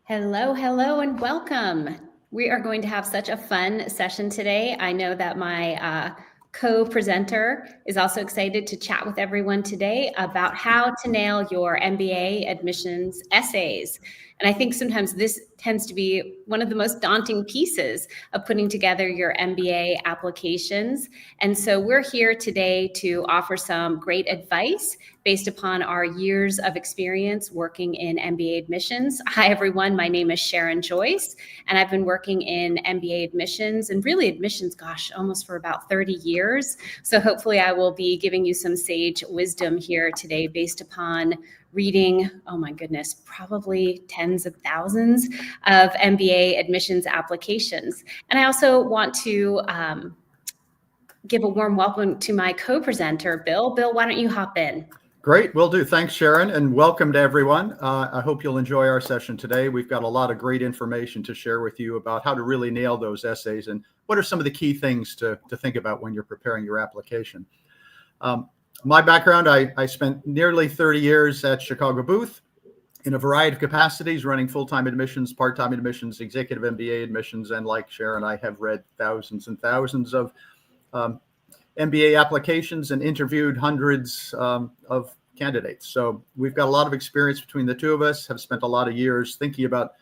Hello, hello, and welcome. We are going to have such a fun session today. I know that my co-presenter is also excited to chat with everyone today about how to nail your MBA admissions essays. And I think sometimes this tends to be one of the most daunting pieces of putting together your MBA applications. And so we're here today to offer some great advice based upon our years of experience working in MBA admissions. Hi, everyone. My name is Sharon Joyce, and I've been working in MBA admissions and really admissions, almost for about 30 years. So hopefully I will be giving you some sage wisdom here today based upon reading, oh my goodness, probably tens of thousands of MBA admissions applications. And I also want to give a warm welcome to my co-presenter, Bill. Bill, why don't you hop in? Great, will do. Thanks, Sharon, and welcome to everyone. I hope you'll enjoy our session today. We've got a lot of great information to share with you about how to really nail those essays and what are some of the key things to think about when you're preparing your application. My background, I spent nearly 30 years at Chicago Booth in a variety of capacities, running full-time admissions, part-time admissions, executive MBA admissions, and like Sharon, I have read thousands and thousands of MBA applications and interviewed hundreds of candidates. So we've got a lot of experience between the two of us, have spent a lot of years thinking about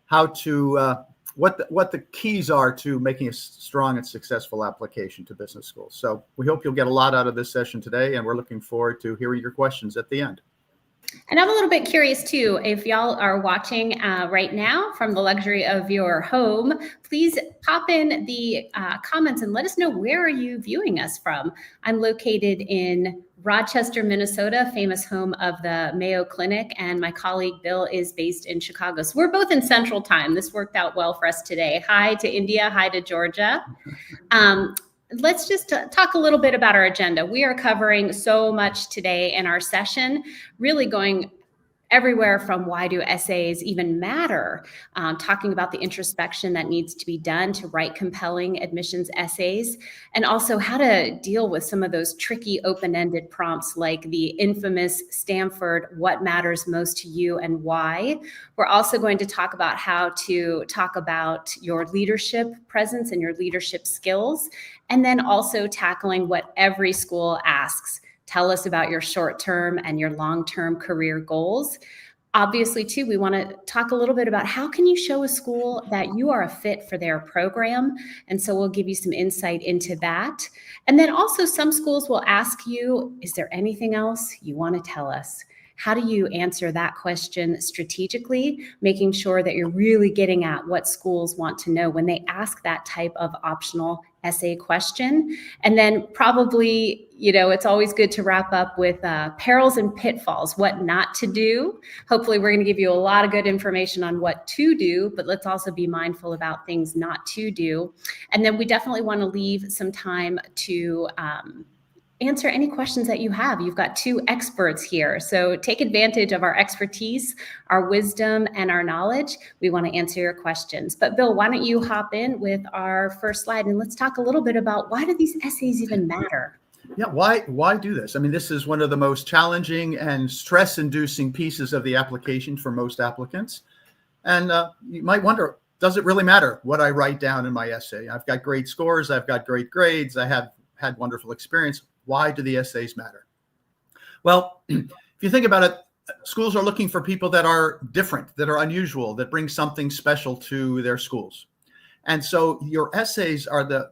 how to, what the keys are to making a strong and successful application to business schools. So we hope you'll get a lot out of this session today, and we're looking forward to hearing your questions at the end. And I'm a little bit curious too, if y'all are watching right now from the luxury of your home, please pop in the comments and let us know, where are you viewing us from? I'm located in Rochester, Minnesota, famous home of the Mayo Clinic, and my colleague Bill is based in Chicago. So we're both in Central Time. This worked out well for us today. Hi to India, hi to Georgia. Let's just talk a little bit about our agenda. We are covering so much today in our session, really going everywhere from why do essays even matter, talking about the introspection that needs to be done to write compelling admissions essays, and also how to deal with some of those tricky open-ended prompts like the infamous Stanford, what matters most to you and why. We're also going to talk about how to talk about your leadership presence and your leadership skills, and then also tackling what every school asks. Tell us about your short-term and your long-term career goals. Obviously, too, we want to talk a little bit about how can you show a school that you are a fit for their program. And so we'll give you some insight into that. And then also some schools will ask you, is there anything else you want to tell us? How do you answer that question strategically, making sure that you're really getting at what schools want to know when they ask that type of optional essay question? And then probably, it's always good to wrap up with perils and pitfalls, what not to do. Hopefully we're going to give you a lot of good information on what to do, but let's also be mindful about things not to do. And then we definitely want to leave some time to answer any questions that you have. You've got two experts here, so take advantage of our expertise, our wisdom, and our knowledge. We want to answer your questions. But Bill, why don't you hop in with our first slide, and let's talk a little bit about, why do these essays even matter? Yeah, why do this? I mean, this is one of the most challenging and stress-inducing pieces of the application for most applicants. And you might wonder, does it really matter what I write down in my essay? I've got great scores, I've got great grades, I have had wonderful experience. Why do the essays matter? Well, if you think about it, schools are looking for people that are different, that are unusual, that bring something special to their schools. And so your essays are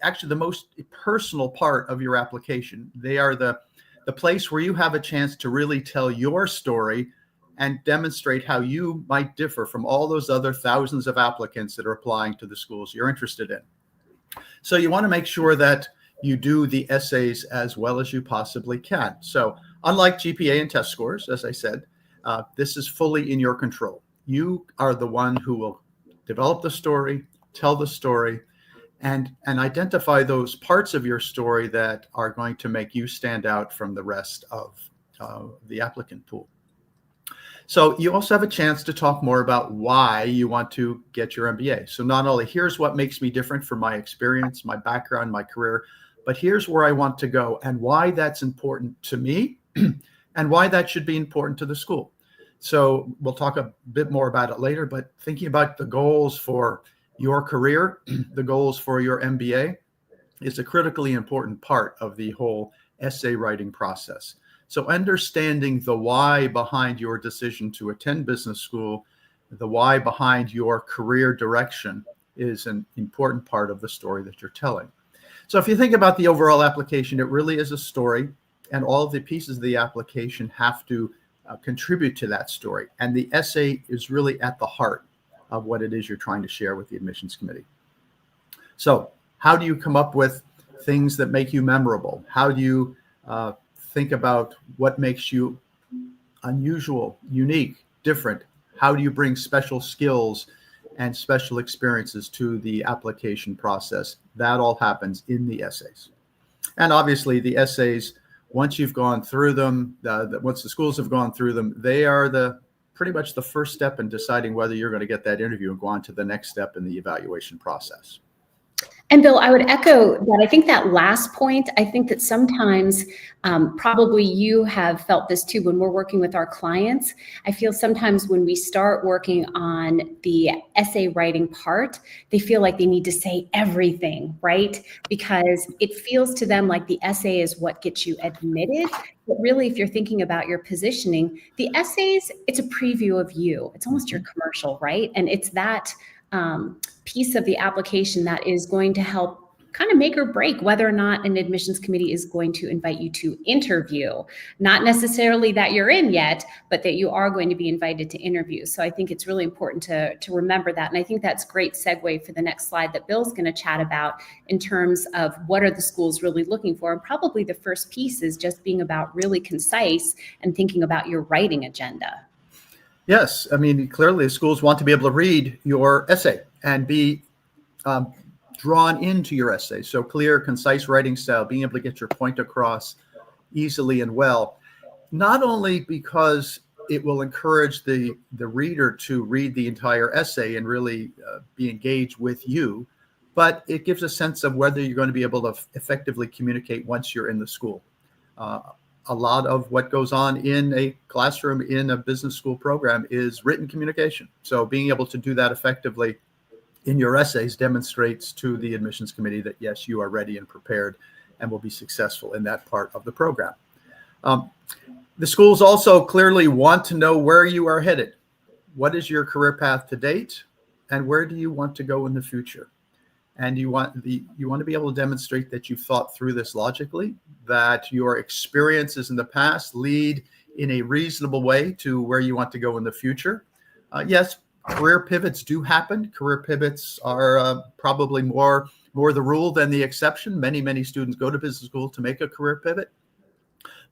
actually the most personal part of your application. They are the place where you have a chance to really tell your story and demonstrate how you might differ from all those other thousands of applicants that are applying to the schools you're interested in. So you want to make sure that you do the essays as well as you possibly can. So unlike GPA and test scores, as I said, this is fully in your control. You are the one who will develop the story, tell the story, and identify those parts of your story that are going to make you stand out from the rest of the applicant pool. So you also have a chance to talk more about why you want to get your MBA. So not only here's what makes me different from my experience, my background, my career, but here's where I want to go and why that's important to me and why that should be important to the school. So we'll talk a bit more about it later, but thinking about the goals for your career, the goals for your MBA is a critically important part of the whole essay writing process. So understanding the why behind your decision to attend business school, the why behind your career direction is an important part of the story that you're telling. So if you think about the overall application, it really is a story, and all of the pieces of the application have to contribute to that story. And the essay is really at the heart of what it is you're trying to share with the admissions committee. So how do you come up with things that make you memorable? How do you think about what makes you unusual, unique, different? How do you bring special skills and special experiences to the application process? That all happens in the essays. And obviously the essays, once you've gone through them, once the schools have gone through them, they are pretty much the first step in deciding whether you're going to get that interview and go on to the next step in the evaluation process. And Bill, I would echo that. I think that last point, I think that sometimes probably you have felt this too when we're working with our clients. I feel sometimes when we start working on the essay writing part, they feel like they need to say everything, right? Because it feels to them like the essay is what gets you admitted. But really, if you're thinking about your positioning, the essays, it's a preview of you. It's almost your commercial, right? And it's that piece of the application that is going to help kind of make or break whether or not an admissions committee is going to invite you to interview. Not necessarily that you're in yet, but that you are going to be invited to interview. So I think it's really important to remember that. And I think that's great segue for the next slide that Bill's going to chat about in terms of what are the schools really looking for. And probably the first piece is just being about really concise and thinking about your writing agenda. Yes, I mean, clearly the schools want to be able to read your essay and be drawn into your essay. So clear, concise writing style, being able to get your point across easily and well, not only because it will encourage the reader to read the entire essay and really be engaged with you, but it gives a sense of whether you're going to be able to effectively communicate once you're in the school. A lot of what goes on in a classroom in a business school program is written communication. So being able to do that effectively in your essays demonstrates to the admissions committee that, yes, you are ready and prepared and will be successful in that part of the program. The schools also clearly want to know where you are headed. What is your career path to date, and where do you want to go in the future? And you want to be able to demonstrate that you've thought through this logically, that your experiences in the past lead in a reasonable way to where you want to go in the future. Yes, career pivots do happen. Career pivots are probably more the rule than the exception. Many students go to business school to make a career pivot.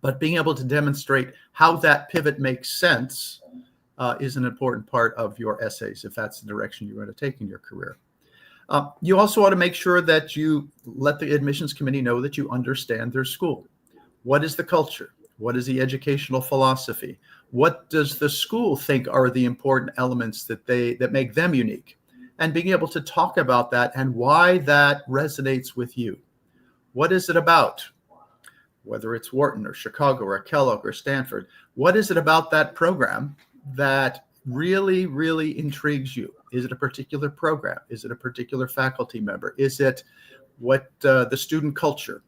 But being able to demonstrate how that pivot makes sense is an important part of your essays, if that's the direction you're going to take in your career. You also want to make sure that you let the admissions committee know that you understand their school. What is the culture? What is the educational philosophy? What does the school think are the important elements that make them unique? And being able to talk about that and why that resonates with you. What is it about? Whether it's Wharton or Chicago or Kellogg or Stanford, what is it about that program that really, really intrigues you? Is it a particular program? Is it a particular faculty member? Is it what the student culture,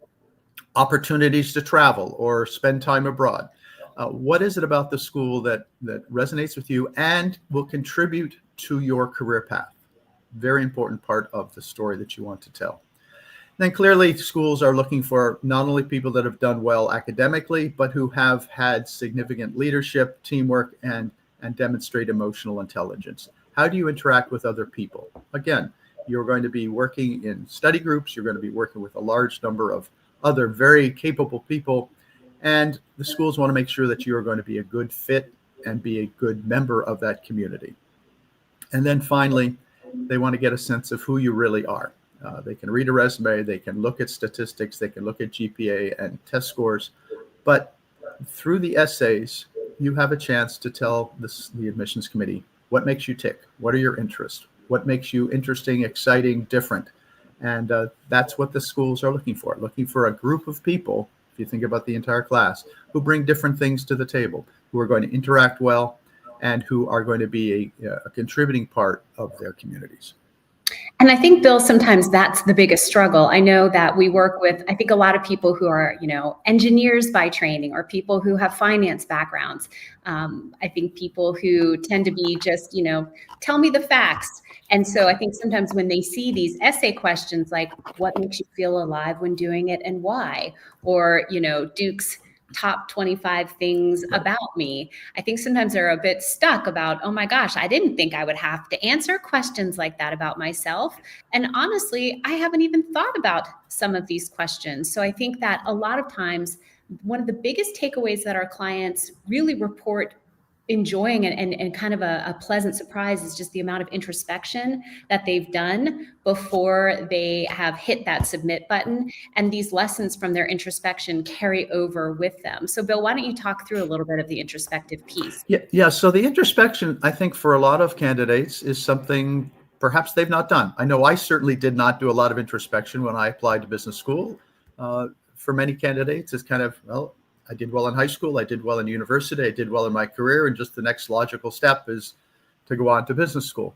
opportunities to travel or spend time abroad? What is it about the school that resonates with you and will contribute to your career path? Very important part of the story that you want to tell. Then clearly schools are looking for not only people that have done well academically, but who have had significant leadership, teamwork, and demonstrate emotional intelligence. How do you interact with other people? Again, you're going to be working in study groups. You're going to be working with a large number of other very capable people. And the schools want to make sure that you are going to be a good fit and be a good member of that community. And then finally, they want to get a sense of who you really are. They can read a resume, they can look at statistics, they can look at GPA and test scores. But through the essays, you have a chance to tell the admissions committee what makes you tick, what are your interests, what makes you interesting, exciting, different. And that's what the schools are looking for a group of people, if you think about the entire class, who bring different things to the table, who are going to interact well and who are going to be a contributing part of their communities. And I think, Bill, sometimes that's the biggest struggle. I know that we work with, I think, a lot of people who are, engineers by training, or people who have finance backgrounds. I think people who tend to be just, tell me the facts. And so I think sometimes when they see these essay questions like, what makes you feel alive when doing it and why? Or, Duke's top 25 things about me. I think sometimes they're a bit stuck about, oh my gosh, I didn't think I would have to answer questions like that about myself. And honestly, I haven't even thought about some of these questions. So I think that a lot of times, one of the biggest takeaways that our clients really report enjoying and kind of a pleasant surprise is just the amount of introspection that they've done before they have hit that submit button. And these lessons from their introspection carry over with them. So Bill, why don't you talk through a little bit of the introspective piece? Yeah. So the introspection, I think for a lot of candidates, is something perhaps they've not done. I know I certainly did not do a lot of introspection when I applied to business school. For many candidates, it's kind of, well, I did well in high school, I did well in university, I did well in my career, and just the next logical step is to go on to business school.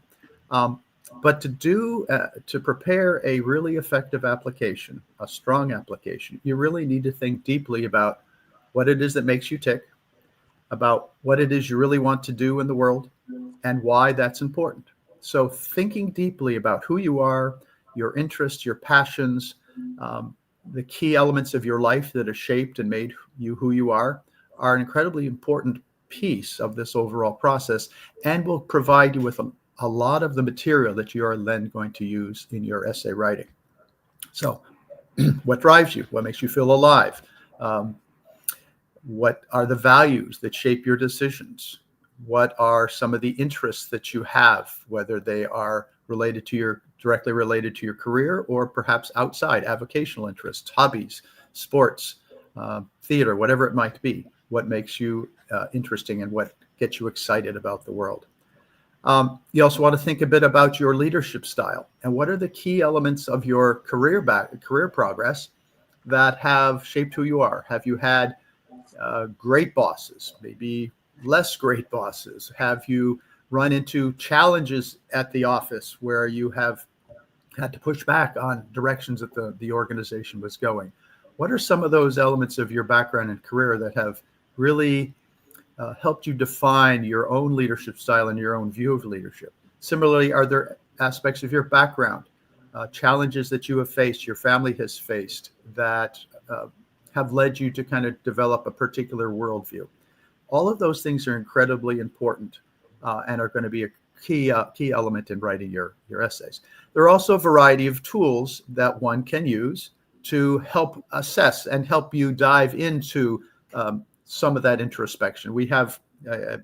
But to prepare a really effective application, a strong application, you really need to think deeply about what it is that makes you tick, about what it is you really want to do in the world, and why that's important. So thinking deeply about who you are, your interests, your passions, the key elements of your life that have shaped and made you who you are an incredibly important piece of this overall process, and will provide you with a lot of the material that you are then going to use in your essay writing. So what drives you? What makes you feel alive? What are the values that shape your decisions? What are some of the interests that you have, whether they are directly related to your career, or perhaps outside, avocational interests, hobbies, sports, theater, whatever it might be? What makes you interesting, and what gets you excited about the world? You also want to think a bit about your leadership style, and what are the key elements of your career progress that have shaped who you are. Have you had great bosses, maybe less great bosses? Have you run into challenges at the office where you have had to push back on directions that the organization was going? What are some of those elements of your background and career that have really helped you define your own leadership style and your own view of leadership? Similarly, are there aspects of your background, challenges that you have faced, your family has faced, that have led you to kind of develop a particular worldview? All of those things are incredibly important and are going to be a key element in writing your essays. There are also a variety of tools that one can use to help assess and help you dive into some of that introspection. We have a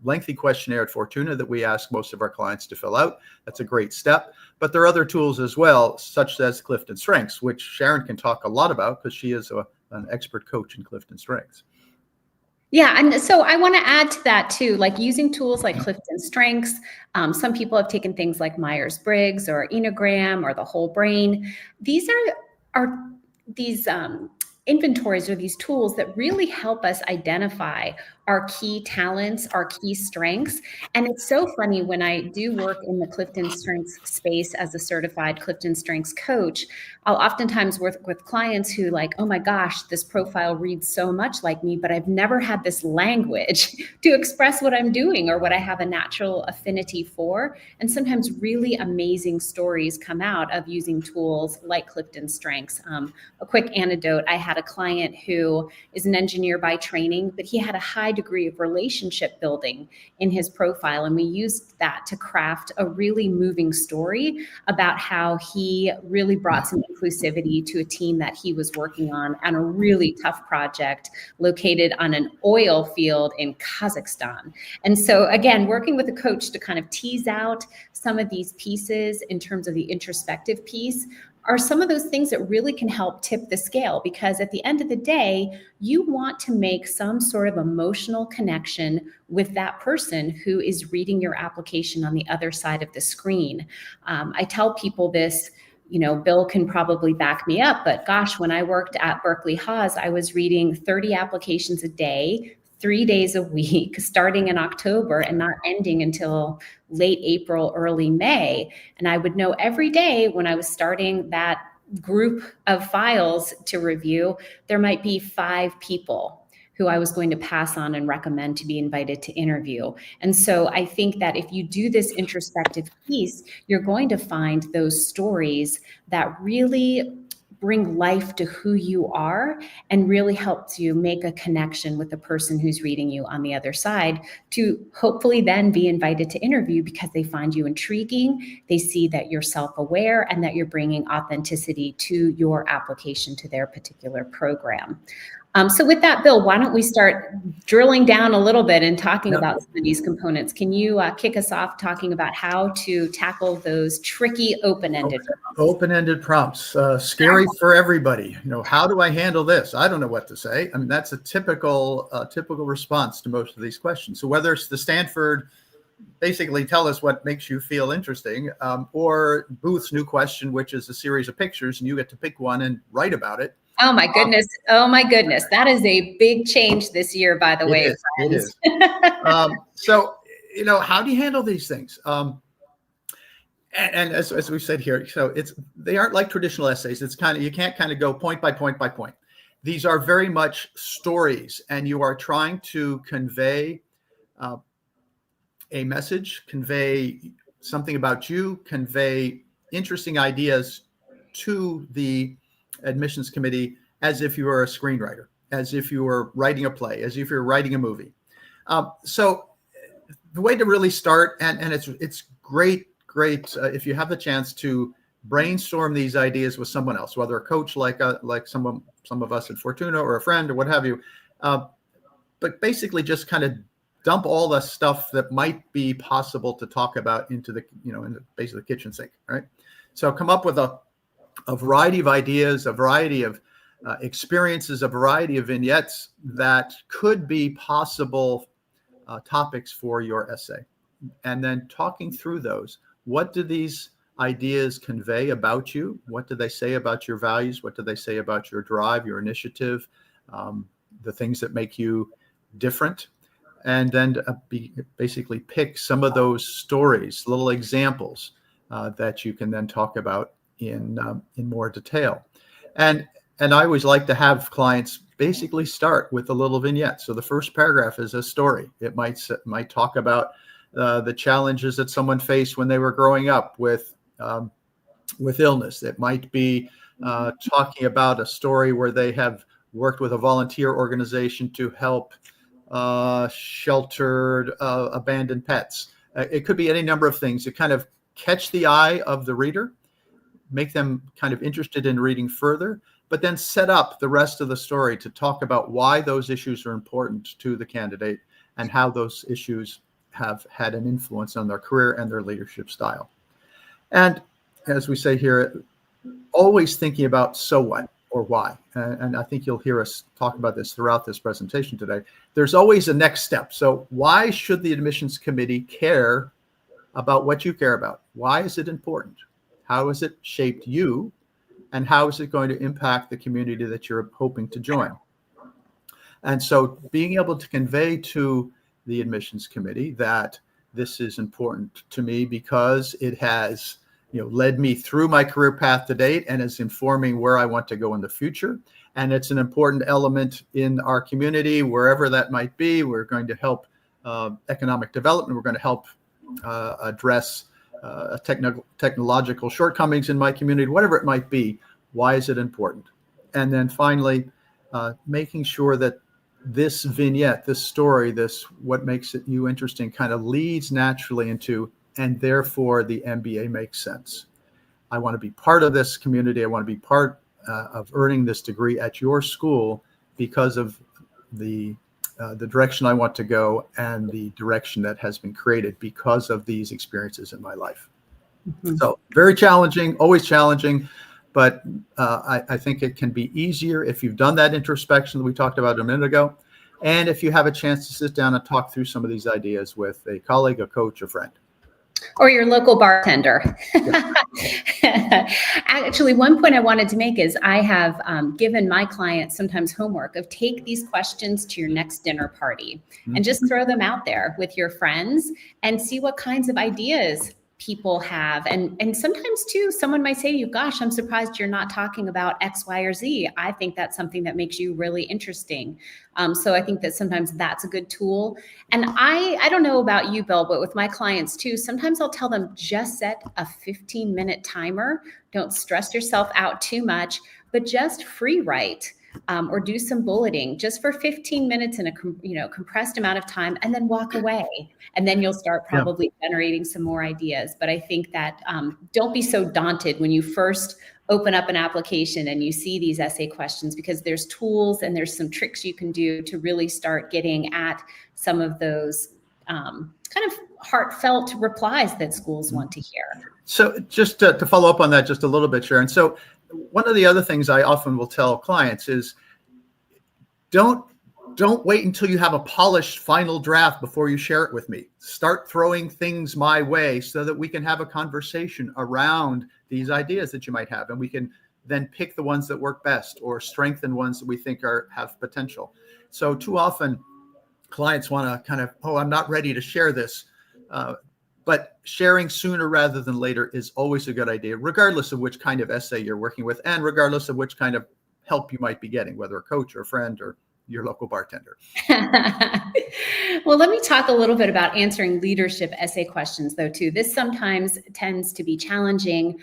lengthy questionnaire at Fortuna that we ask most of our clients to fill out. That's a great step. But there are other tools as well, such as Clifton Strengths, which Sharon can talk a lot about because she is an expert coach in Clifton Strengths. Yeah, and so I want to add to that too, like using tools like Clifton Strengths. Some people have taken things like Myers-Briggs or Enneagram or the Whole Brain. These are these inventories, or these tools that really help us identify our key talents, our key strengths. And it's so funny, when I do work in the Clifton Strengths space as a certified Clifton Strengths coach, I'll oftentimes work with clients who like, oh my gosh, this profile reads so much like me, but I've never had this language to express what I'm doing or what I have a natural affinity for. And sometimes really amazing stories come out of using tools like Clifton Strengths. A quick anecdote, I had a client who is an engineer by training, but he had a high degree of relationship building in his profile. And we used that to craft a really moving story about how he really brought some inclusivity to a team that he was working on a really tough project located on an oil field in Kazakhstan. And so again, working with a coach to kind of tease out some of these pieces in terms of the introspective piece are some of those things that really can help tip the scale, because at the end of the day, you want to make some sort of emotional connection with that person who is reading your application on the other side of the screen. I tell people this, Bill can probably back me up, but gosh, when I worked at Berkeley Haas, I was reading 30 applications a day, 3 days a week, starting in October and not ending until late April, early May. And I would know every day when I was starting that group of files to review, there might be 5 people who I was going to pass on and recommend to be invited to interview. And so I think that if you do this introspective piece, you're going to find those stories that really bring life to who you are and really helps you make a connection with the person who's reading you on the other side to hopefully then be invited to interview because they find you intriguing. They see that you're self-aware and that you're bringing authenticity to your application to their particular program. So with that, Bill, why don't we start drilling down a little bit and talking about some of these components? Can you kick us off talking about how to tackle those tricky open-ended prompts? Scary for everybody. How do I handle this? I don't know what to say. I mean, that's a typical response to most of these questions. So whether it's the Stanford, basically tell us what makes you feel interesting, or Booth's new question, which is a series of pictures, and you get to pick one and write about it. Oh my goodness. That is a big change this year, by the way. It is. So, how do you handle these things? And as we said here, so they aren't like traditional essays. It's you can't go point by point by point. These are very much stories, and you are trying to convey a message, convey something about you, convey interesting ideas to the admissions committee as if you were a screenwriter, as if you were writing a play, as if you're writing a movie. So the way to really start, and it's great if you have the chance to brainstorm these ideas with someone else, whether a coach like some of us at Fortuna or a friend or what have you, but basically just kind of dump all the stuff that might be possible to talk about into the basically the kitchen sink, right? So come up with a variety of ideas, a variety of experiences, a variety of vignettes that could be possible topics for your essay. And then talking through those, what do these ideas convey about you? What do they say about your values? What do they say about your drive, your initiative, the things that make you different? And then basically pick some of those stories, little examples that you can then talk about in more detail. And I always like to have clients basically start with a little vignette. So the first paragraph is a story. It might talk about the challenges that someone faced when they were growing up with illness. It might be talking about a story where they have worked with a volunteer organization to help sheltered abandoned pets. It could be any number of things to kind of catch the eye of the reader, make them kind of interested in reading further, but then set up the rest of the story to talk about why those issues are important to the candidate and how those issues have had an influence on their career and their leadership style. And as we say here, always thinking about so what or why. And I think you'll hear us talk about this throughout this presentation today. There's always a next step. So why should the admissions committee care about what you care about? Why is it important? How has it shaped you? And how is it going to impact the community that you're hoping to join? And so being able to convey to the admissions committee that this is important to me because it has led me through my career path to date and is informing where I want to go in the future. And it's an important element in our community, wherever that might be. We're going to help economic development. We're going to help address technological shortcomings in my community, whatever it might be. Why is it important? And then finally, making sure that this vignette, this story, what makes it you interesting kind of leads naturally into, and therefore the MBA makes sense. I want to be part of this community. I want to be part of earning this degree at your school because of the direction I want to go and the direction that has been created because of these experiences in my life. Mm-hmm. So very challenging, always challenging, but I think it can be easier if you've done that introspection that we talked about a minute ago, and if you have a chance to sit down and talk through some of these ideas with a colleague, a coach, a friend. Or your local bartender. Actually, one point I wanted to make is I have given my clients sometimes homework of take these questions to your next dinner party and just throw them out there with your friends and see what kinds of ideas people have. And sometimes too, someone might say to you, gosh, I'm surprised you're not talking about X, Y, or Z. I think that's something that makes you really interesting. So I think that sometimes that's a good tool. And I don't know about you, Bill, but with my clients too, sometimes I'll tell them just set a 15-minute timer. Don't stress yourself out too much, but just free write. Or do some bulleting just for 15 minutes in a compressed amount of time, and then walk away. And then you'll start probably generating some more ideas. But I think that don't be so daunted when you first open up an application and you see these essay questions, because there's tools and there's some tricks you can do to really start getting at some of those kind of heartfelt replies that schools want to hear. So just to follow up on that just a little bit, Sharon. So one of the other things I often will tell clients is don't wait until you have a polished final draft before you share it with me. Start throwing things my way so that we can have a conversation around these ideas that you might have, and we can then pick the ones that work best or strengthen ones that we think have potential. So too often clients want to kind of, I'm not ready to share this. But sharing sooner rather than later is always a good idea, regardless of which kind of essay you're working with and regardless of which kind of help you might be getting, whether a coach or a friend or your local bartender. Well, let me talk a little bit about answering leadership essay questions, though, too. This sometimes tends to be challenging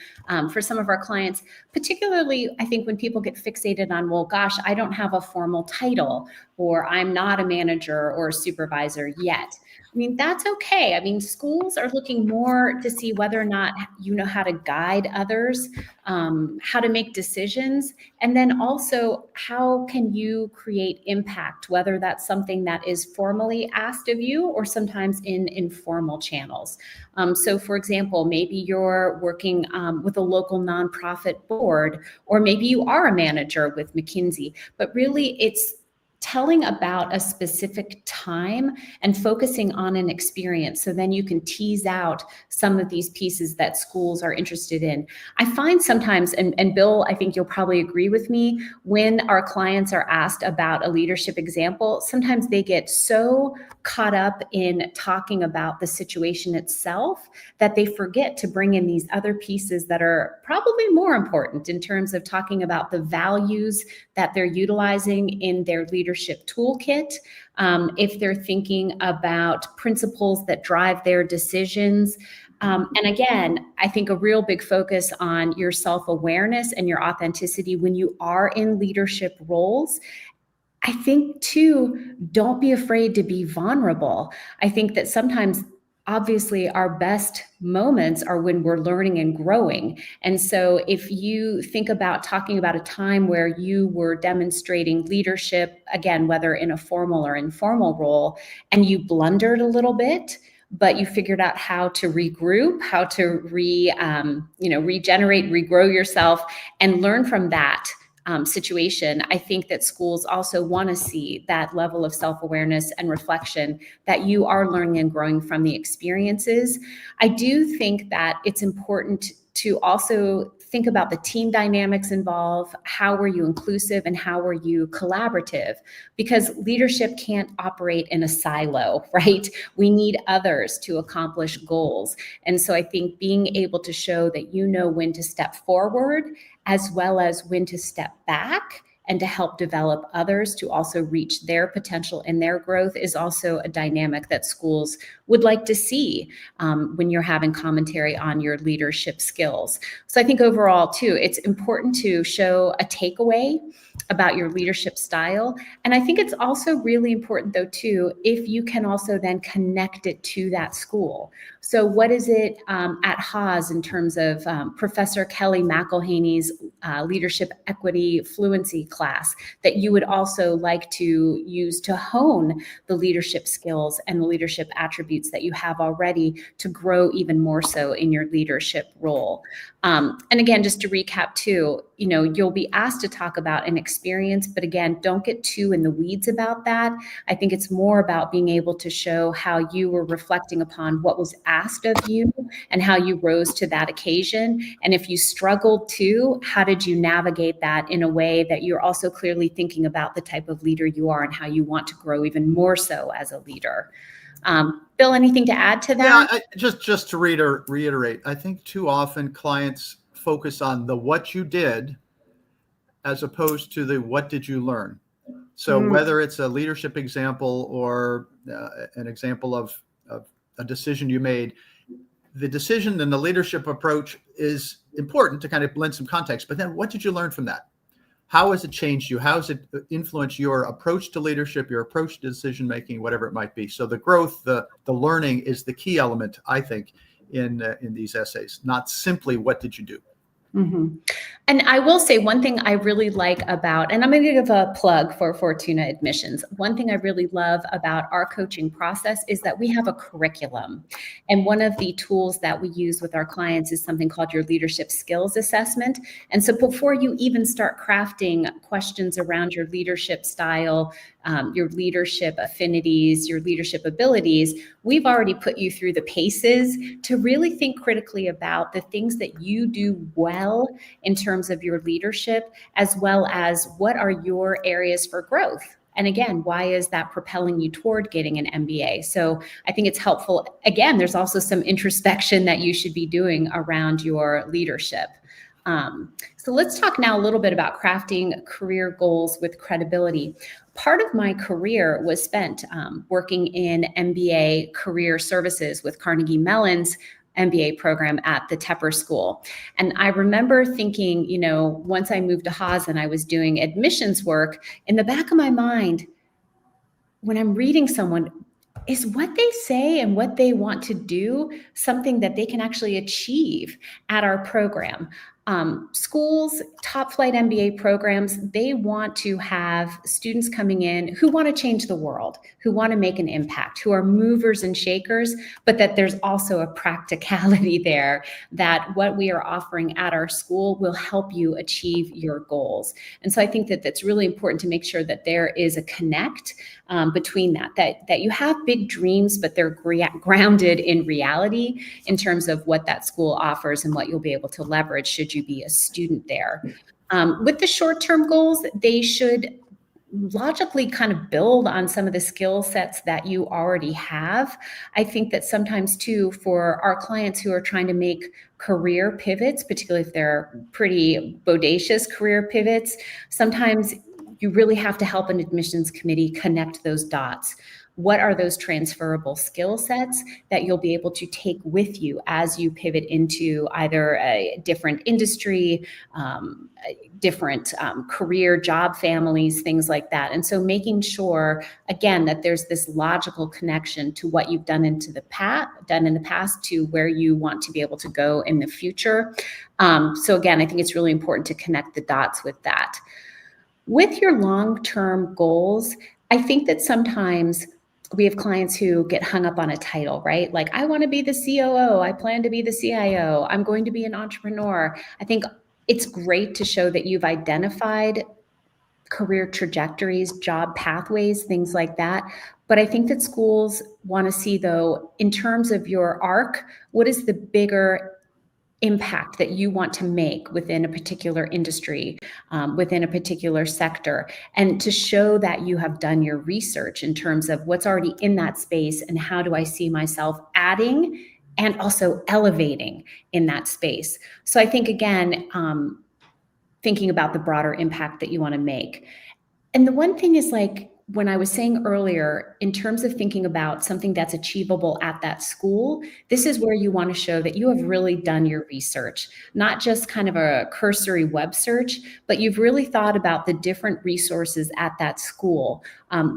for some of our clients, particularly, I think, when people get fixated on, well, gosh, I don't have a formal title, or I'm not a manager or a supervisor yet. I mean, that's okay. I mean, schools are looking more to see whether or not you know how to guide others, how to make decisions, and then also how can you create impact, whether that's something that is formally asked of you or sometimes in informal channels. So for example, maybe you're working with a local nonprofit board, or maybe you are a manager with McKinsey, but really it's telling about a specific time and focusing on an experience. So then you can tease out some of these pieces that schools are interested in. I find sometimes, and Bill, I think you'll probably agree with me, when our clients are asked about a leadership example, sometimes they get so caught up in talking about the situation itself that they forget to bring in these other pieces that are probably more important in terms of talking about the values that they're utilizing in their leadership toolkit. If they're thinking about principles that drive their decisions. And again, I think a real big focus on your self-awareness and your authenticity when you are in leadership roles. I think too, don't be afraid to be vulnerable. I think that sometimes, obviously, our best moments are when we're learning and growing. And so if you think about talking about a time where you were demonstrating leadership, again, whether in a formal or informal role, and you blundered a little bit, but you figured out how to regroup, how to regenerate, regrow yourself, and learn from that situation. I think that schools also want to see that level of self-awareness and reflection, that you are learning and growing from the experiences. I do think that it's important to also think about the team dynamics involved. How were you inclusive and how were you collaborative? Because leadership can't operate in a silo, right? We need others to accomplish goals. And so I think being able to show that you know when to step forward as well as when to step back and to help develop others to also reach their potential and their growth is also a dynamic that schools would like to see when you're having commentary on your leadership skills. So I think overall too, it's important to show a takeaway about your leadership style. And I think it's also really important though too, if you can also then connect it to that school. So what is it at Haas in terms of Professor Kelly McElhaney's leadership equity fluency class that you would also like to use to hone the leadership skills and the leadership attributes that you have already to grow even more so in your leadership role. And again, just to recap too, you'll be asked to talk about an experience, but again, don't get too in the weeds about that. I think it's more about being able to show how you were reflecting upon what was asked of you and how you rose to that occasion. And if you struggled too, how did you navigate that in a way that you're also clearly thinking about the type of leader you are and how you want to grow even more so as a leader. Bill, anything to add to that? Yeah, just to reiterate, I think too often clients focus on the what you did as opposed to the what did you learn. So whether it's a leadership example or an example of a decision you made, the decision and the leadership approach is important to kind of blend some context. But then what did you learn from that? How has it changed you? How has it influenced your approach to leadership, your approach to decision making, whatever it might be? So the growth, the learning is the key element, I think, in these essays, not simply what did you do. Mm-hmm. And I will say one thing I really like about, and I'm going to give a plug for Fortuna Admissions. One thing I really love about our coaching process is that we have a curriculum. And one of the tools that we use with our clients is something called your leadership skills assessment. And so before you even start crafting questions around your leadership style, your leadership affinities, your leadership abilities, we've already put you through the paces to really think critically about the things that you do well in terms of your leadership, as well as what are your areas for growth. And again, why is that propelling you toward getting an MBA? So I think it's helpful. Again, there's also some introspection that you should be doing around your leadership. So let's talk now a little bit about crafting career goals with credibility. Part of my career was spent working in MBA career services with Carnegie Mellon's MBA program at the Tepper School. And I remember thinking, once I moved to Haas and I was doing admissions work, in the back of my mind, when I'm reading someone, is what they say and what they want to do something that they can actually achieve at our program? Schools, top flight MBA programs, they want to have students coming in who want to change the world, who want to make an impact, who are movers and shakers, but that there's also a practicality there that what we are offering at our school will help you achieve your goals. And so I think that that's really important to make sure that there is a connect between that you have big dreams, but they're grounded in reality in terms of what that school offers and what you'll be able to leverage should you be a student there. With the short-term goals, they should logically kind of build on some of the skill sets that you already have. I think that sometimes too, for our clients who are trying to make career pivots, particularly if they're pretty bodacious career pivots, sometimes you really have to help an admissions committee connect those dots. What are those transferable skill sets that you'll be able to take with you as you pivot into either a different industry, different career, job families, things like that. And so making sure, again, that there's this logical connection to what you've done in the past to where you want to be able to go in the future. So again, I think it's really important to connect the dots with that. With your long-term goals, I think that sometimes we have clients who get hung up on a title, right? Like, I want to be the COO. I plan to be the CIO. I'm going to be an entrepreneur. I think it's great to show that you've identified career trajectories, job pathways, things like that. But I think that schools want to see, though, in terms of your arc, what is the bigger impact that you want to make within a particular industry, within a particular sector, and to show that you have done your research in terms of what's already in that space and how do I see myself adding and also elevating in that space. So I think, again, thinking about the broader impact that you want to make. And the one thing is, like, when I was saying earlier, in terms of thinking about something that's achievable at that school, this is where you want to show that you have really done your research, not just kind of a cursory web search, but you've really thought about the different resources at that school,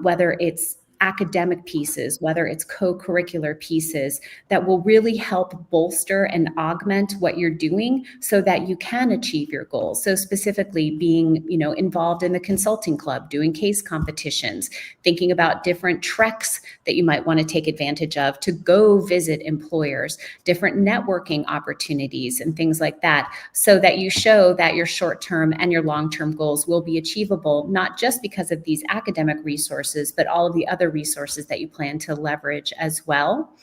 whether it's academic pieces, whether it's co-curricular pieces that will really help bolster and augment what you're doing so that you can achieve your goals. So specifically being, involved in the consulting club, doing case competitions, thinking about different treks that you might want to take advantage of to go visit employers, different networking opportunities and things like that, so that you show that your short-term and your long-term goals will be achievable, not just because of these academic resources, but all of the other resources that you plan to leverage as well.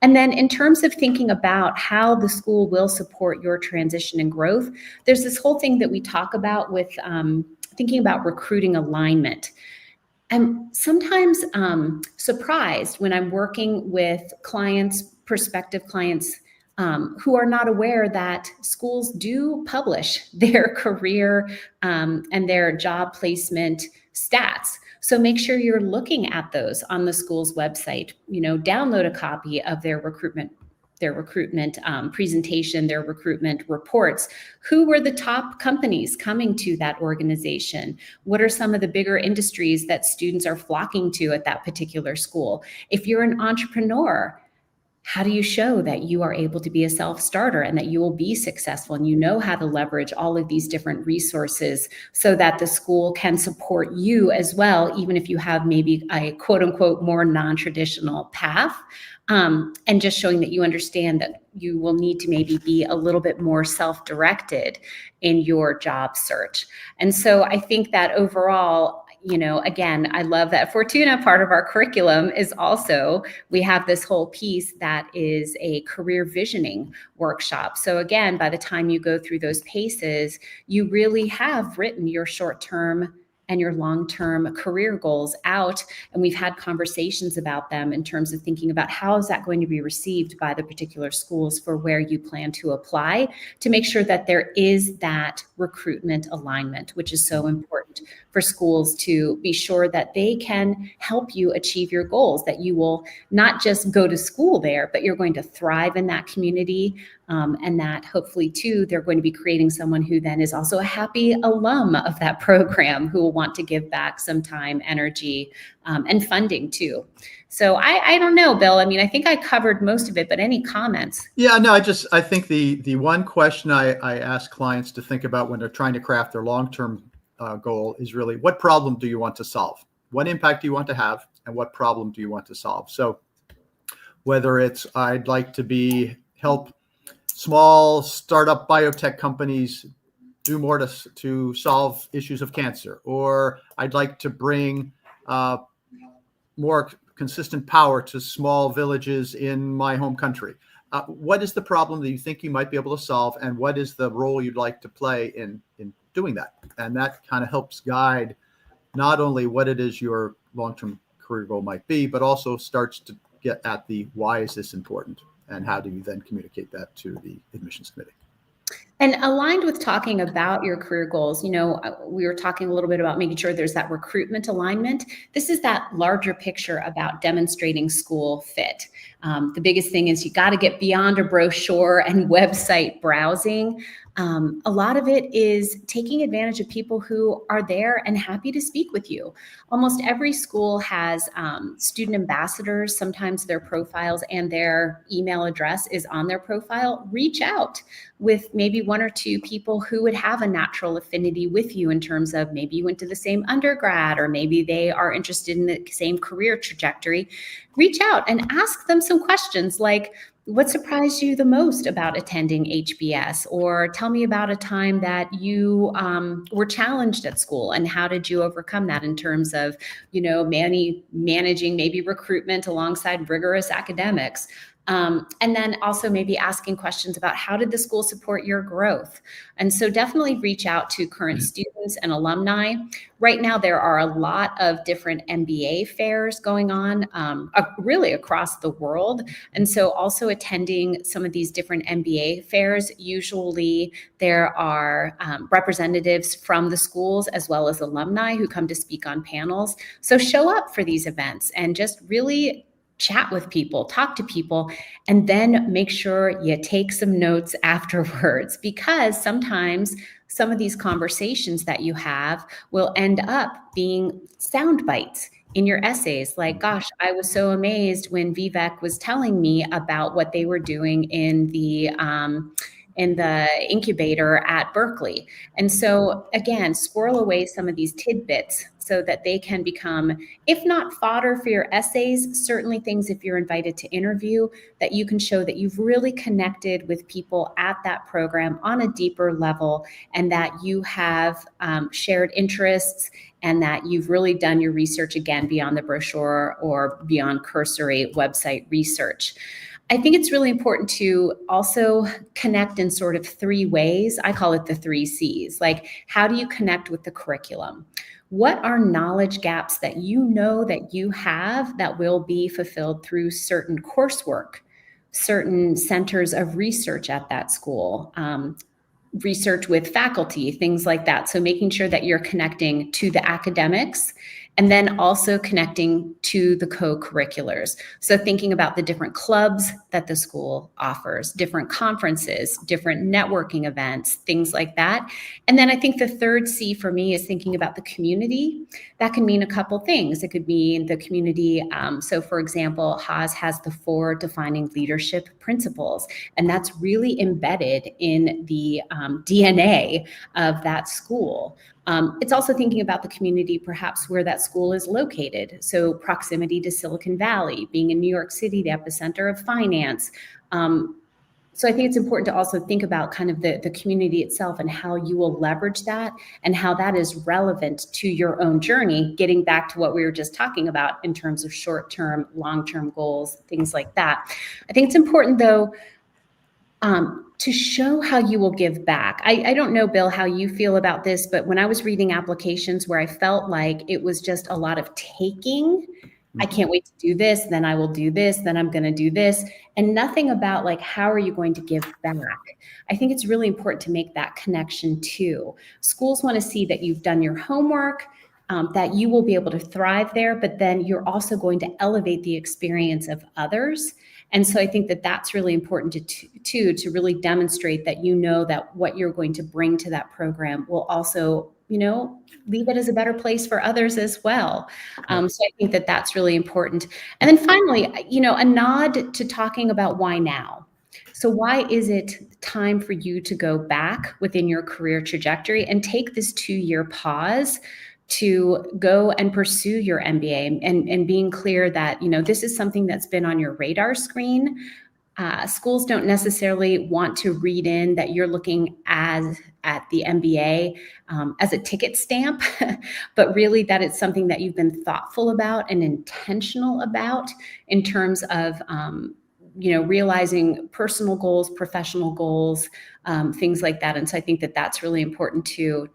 And then in terms of thinking about how the school will support your transition and growth, there's this whole thing that we talk about with thinking about recruiting alignment. I'm sometimes surprised when I'm working with clients, prospective clients, who are not aware that schools do publish their career and their job placement stats. So make sure you're looking at those on the school's website. Download a copy of their recruitment presentation, their recruitment reports. Who were the top companies coming to that organization? What are some of the bigger industries that students are flocking to at that particular school? If you're an entrepreneur, how do you show that you are able to be a self-starter and that you will be successful and you know how to leverage all of these different resources so that the school can support you as well, even if you have maybe a quote unquote more non-traditional path, and just showing that you understand that you will need to maybe be a little bit more self-directed in your job search. And so I think that overall, again, I love that Fortuna part of our curriculum is also, we have this whole piece that is a career visioning workshop. So again, by the time you go through those paces, you really have written your short-term and your long-term career goals out. And we've had conversations about them in terms of thinking about how is that going to be received by the particular schools for where you plan to apply, to make sure that there is that recruitment alignment, which is so important for schools to be sure that they can help you achieve your goals, that you will not just go to school there, but you're going to thrive in that community. And that hopefully too, they're going to be creating someone who then is also a happy alum of that program who will want to give back some time, energy, and funding too. So I don't know, Bill. I mean, I think I covered most of it, but any comments? Yeah, no, I think the one question I ask clients to think about when they're trying to craft their long-term goal is really, what problem do you want to solve? What impact do you want to have? And what problem do you want to solve? So whether it's, I'd like to help small startup biotech companies do more to solve issues of cancer, or I'd like to bring more consistent power to small villages in my home country. What is the problem that you think you might be able to solve, and what is the role you'd like to play in doing that? And that kind of helps guide not only what it is your long-term career goal might be, but also starts to get at the why is this important, and how do you then communicate that to the admissions committee? And aligned with talking about your career goals, we were talking a little bit about making sure there's that recruitment alignment. This is that larger picture about demonstrating school fit. The biggest thing is you got to get beyond a brochure and website browsing. A lot of it is taking advantage of people who are there and happy to speak with you. Almost every school has student ambassadors. Sometimes their profiles and their email address is on their profile. Reach out with maybe one or two people who would have a natural affinity with you in terms of maybe you went to the same undergrad, or maybe they are interested in the same career trajectory. Reach out and ask them some questions like, what surprised you the most about attending HBS? Or tell me about a time that you were challenged at school, and how did you overcome that in terms of, managing maybe recruitment alongside rigorous academics. And then also maybe asking questions about how did the school support your growth? And so definitely reach out to current students and alumni. Right now, there are a lot of different MBA fairs going on really across the world. And so also attending some of these different MBA fairs, usually there are representatives from the schools as well as alumni who come to speak on panels. So show up for these events and just really chat with people, talk to people, and then make sure you take some notes afterwards, because sometimes some of these conversations that you have will end up being sound bites in your essays. Like, gosh, I was so amazed when Vivek was telling me about what they were doing in the incubator at Berkeley. And so again, squirrel away some of these tidbits so that they can become, if not fodder for your essays, certainly things if you're invited to interview, that you can show that you've really connected with people at that program on a deeper level, and that you have shared interests, and that you've really done your research, again, beyond the brochure or beyond cursory website research. I think it's really important to also connect in sort of 3 ways. I call it the 3 C's. Like, how do you connect with the curriculum? What are knowledge gaps that you know that you have that will be fulfilled through certain coursework, certain centers of research at that school, research with faculty, things like that. So making sure that you're connecting to the academics, and then also connecting to the co-curriculars. So thinking about the different clubs that the school offers, different conferences, different networking events, things like that. And then I think the 3rd C for me is thinking about the community. That can mean a couple things. It could mean the community. So for example, Haas has the 4 defining leadership principles, and that's really embedded in the DNA of that school. It's also thinking about the community, perhaps where that school is located. So proximity to Silicon Valley, being in New York City, the epicenter of finance. So I think it's important to also think about kind of the community itself and how you will leverage that, and how that is relevant to your own journey, getting back to what we were just talking about in terms of short-term, long-term goals, things like that. I think it's important, though, to show how you will give back. I don't know, Bill, how you feel about this, but when I was reading applications where I felt like it was just a lot of taking, I can't wait to do this, then I will do this, then I'm going to do this, and nothing about like, how are you going to give back? I think it's really important to make that connection too. Schools want to see that you've done your homework, that you will be able to thrive there, but then you're also going to elevate the experience of others. And so I think that that's really important to really demonstrate that you know that what you're going to bring to that program will also, leave it as a better place for others as well. So I think that that's really important. And then finally, a nod to talking about why now. So why is it time for you to go back within your career trajectory and take this 2-year pause to go and pursue your MBA, and being clear that, this is something that's been on your radar screen. Schools don't necessarily want to read in that you're looking at the MBA as a ticket stamp, but really that it's something that you've been thoughtful about and intentional about in terms of realizing personal goals, professional goals, things like that. And so I think that that's really important to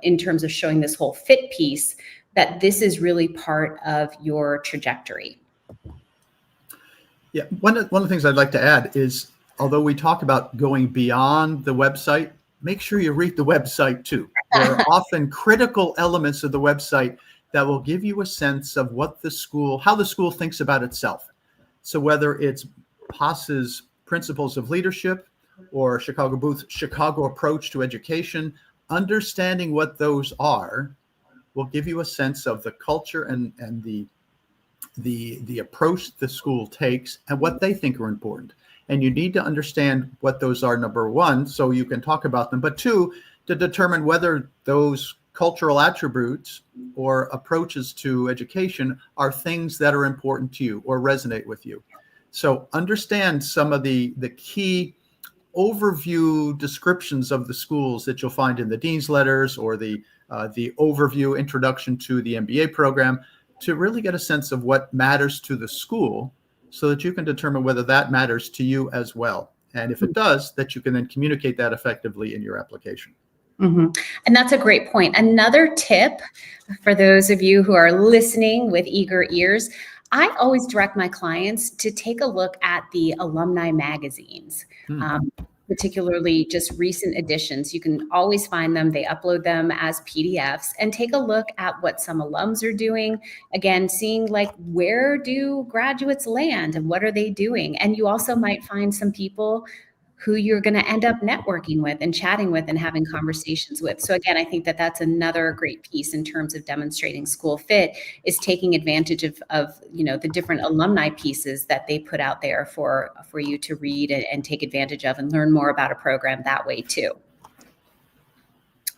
in terms of showing this whole fit piece, that this is really part of your trajectory. Yeah, one of the things I'd like to add is, although we talk about going beyond the website, make sure you read the website too. There are often critical elements of the website that will give you a sense of how the school thinks about itself. So whether it's Haas's principles of leadership or Chicago Booth's Chicago approach to education, understanding what those are will give you a sense of the culture and the approach the school takes and what they think are important. And you need to understand what those are, number 1, so you can talk about them, but 2, to determine whether those cultural attributes or approaches to education are things that are important to you or resonate with you. So understand some of the key overview descriptions of the schools that you'll find in the dean's letters or the overview introduction to the MBA program, to really get a sense of what matters to the school, so that you can determine whether that matters to you as well. And if it does, that you can then communicate that effectively in your application. Mm-hmm. And that's a great point. Another tip for those of you who are listening with eager ears, I always direct my clients to take a look at the alumni magazines. particularly just recent editions. You can always find them. They upload them as PDFs, and take a look at what some alums are doing. Again, seeing like, where do graduates land and what are they doing? And you also might find some people who you're going to end up networking with and chatting with and having conversations with. So again, I think that that's another great piece in terms of demonstrating school fit, is taking advantage of the different alumni pieces that they put out there for you to read and take advantage of, and learn more about a program that way too.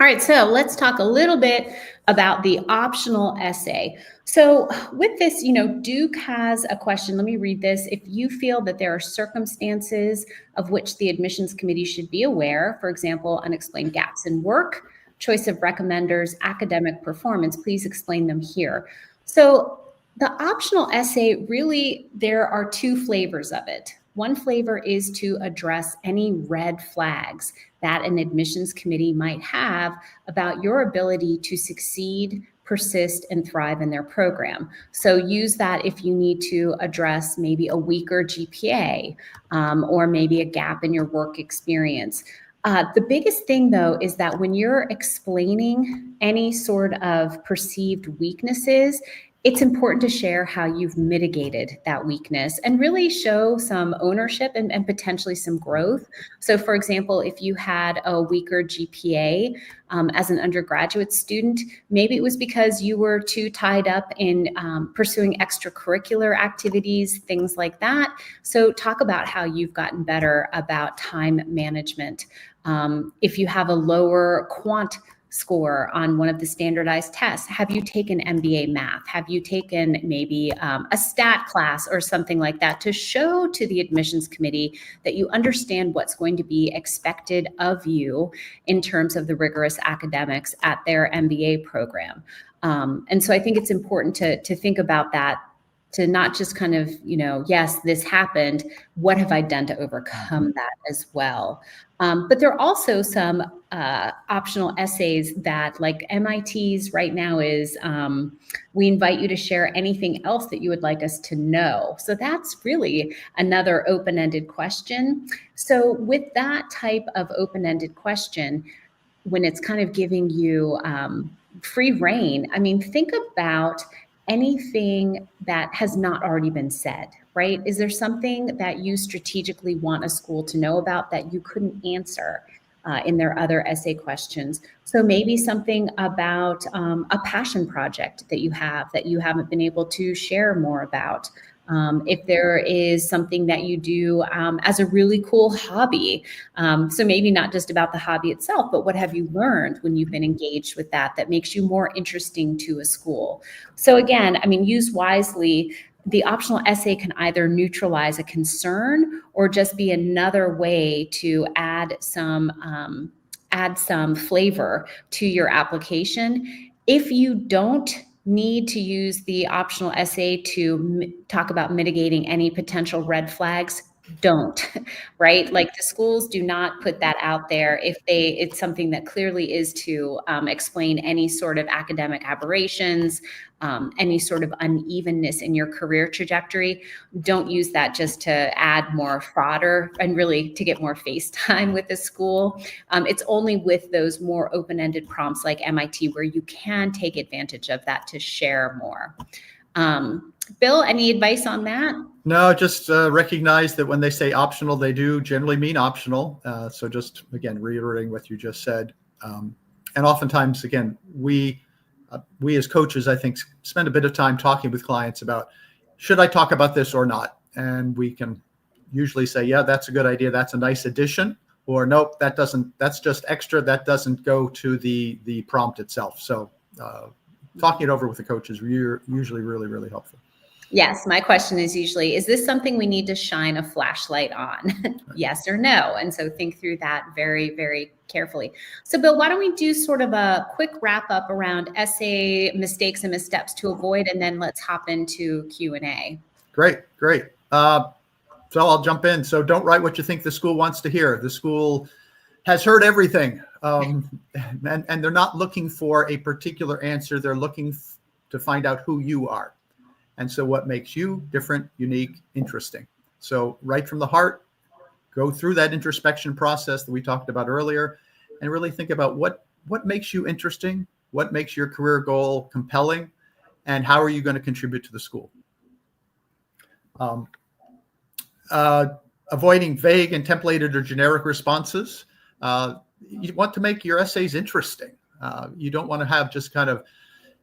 All right, so let's talk a little bit about the optional essay. So with this, Duke has a question. Let me read this. If you feel that there are circumstances of which the admissions committee should be aware, for example, unexplained gaps in work, choice of recommenders, academic performance, please explain them here. So the optional essay, really, there are two flavors of it. One flavor is to address any red flags that an admissions committee might have about your ability to succeed, persist, and thrive in their program. So use that if you need to address maybe a weaker GPA, or maybe a gap in your work experience. The biggest thing, though, is that when you're explaining any sort of perceived weaknesses, it's important to share how you've mitigated that weakness and really show some ownership and potentially some growth. So for example, if you had a weaker GPA as an undergraduate student, maybe it was because you were too tied up in pursuing extracurricular activities, things like that. So talk about how you've gotten better about time management. If you have a lower quant score on one of the standardized tests, have you taken MBA math? Have you taken maybe a stat class or something like that, to show to the admissions committee that you understand what's going to be expected of you in terms of the rigorous academics at their MBA program. And so I think it's important to think about that, to not just kind of, yes, this happened, what have I done to overcome that as well? But there are also some optional essays that, like MIT's right now is, we invite you to share anything else that you would like us to know. So that's really another open-ended question. So with that type of open-ended question, when it's kind of giving you free reign, think about anything that has not already been said, right? Is there something that you strategically want a school to know about that you couldn't answer in their other essay questions? So maybe something about a passion project that you have that you haven't been able to share more about. If there is something that you do as a really cool hobby. So maybe not just about the hobby itself, but what have you learned when you've been engaged with that makes you more interesting to a school? So again, use wisely. The optional essay can either neutralize a concern or just be another way to add some flavor to your application. If you don't need to use the optional essay to talk about mitigating any potential red flags, don't, right? Like, the schools do not put that out there if it's something that clearly is to explain any sort of academic aberrations, any sort of unevenness in your career trajectory. Don't use that just to add more fodder and really to get more face time with the school. It's only with those more open-ended prompts like MIT where you can take advantage of that to share more. Bill, any advice on that? No, just recognize that when they say optional, they do generally mean optional. So just, again, reiterating what you just said. And oftentimes, again, we as coaches, I think, spend a bit of time talking with clients about, should I talk about this or not? And we can usually say, yeah, that's a good idea. That's a nice addition. Or nope, that's just extra. That doesn't go to the prompt itself. So talking it over with the coach is usually really, really helpful. Yes, my question is usually, is this something we need to shine a flashlight on? Yes or no? And so think through that very, very carefully. So Bill, why don't we do sort of a quick wrap up around essay mistakes and missteps to avoid, and then let's hop into Q&A. Great. So I'll jump in. So don't write what you think the school wants to hear. The school has heard everything, and they're not looking for a particular answer. They're looking to find out who you are. And so what makes you different, unique, interesting. So write from the heart, go through that introspection process that we talked about earlier and really think about what makes you interesting, what makes your career goal compelling, and how are you going to contribute to the school. Avoiding vague and templated or generic responses. You want to make your essays interesting. You don't want to have just kind of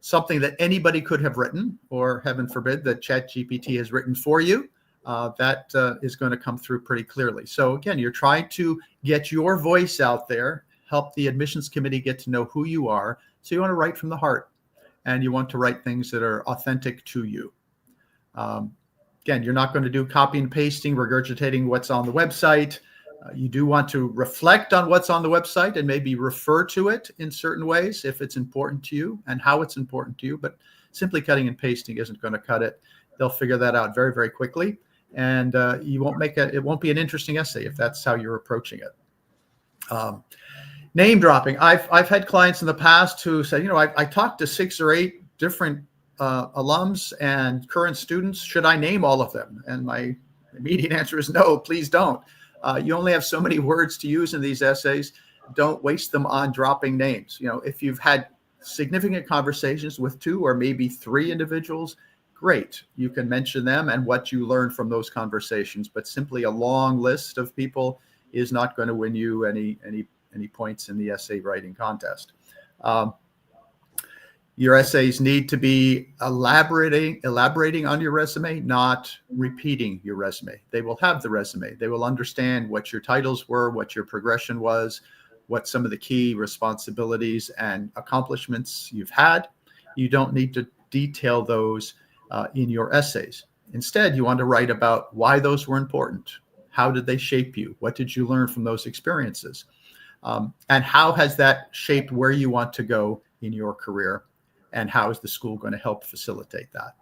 something that anybody could have written, or heaven forbid that ChatGPT has written for you. That is going to come through pretty clearly. So again, you're trying to get your voice out there, help the admissions committee get to know who you are. So you want to write from the heart, and you want to write things that are authentic to you. Again, you're not going to do copy and pasting, regurgitating what's on the website. You do want to reflect on what's on the website and maybe refer to it in certain ways if it's important to you and how it's important to you, but simply cutting and pasting isn't going to cut it. They'll figure that out very, very quickly. And you won't make it won't be an interesting essay if that's how you're approaching it. Name dropping. I've had clients in the past who said, you know, I talked to 6 or 8 different alums and current students. Should I name all of them? And my immediate answer is no, please don't. You only have so many words to use in these essays. Don't waste them on dropping names. You know, if you've had significant conversations with 2 or maybe 3 individuals, great. You can mention them and what you learned from those conversations, but simply a long list of people is not going to win you any points in the essay writing contest. Your essays need to be elaborating on your resume, not repeating your resume. They will have the resume. They will understand what your titles were, what your progression was, what some of the key responsibilities and accomplishments you've had. You don't need to detail those in your essays. Instead, you want to write about why those were important. How did they shape you? What did you learn from those experiences? And how has that shaped where you want to go in your career? And how is the school going to help facilitate that?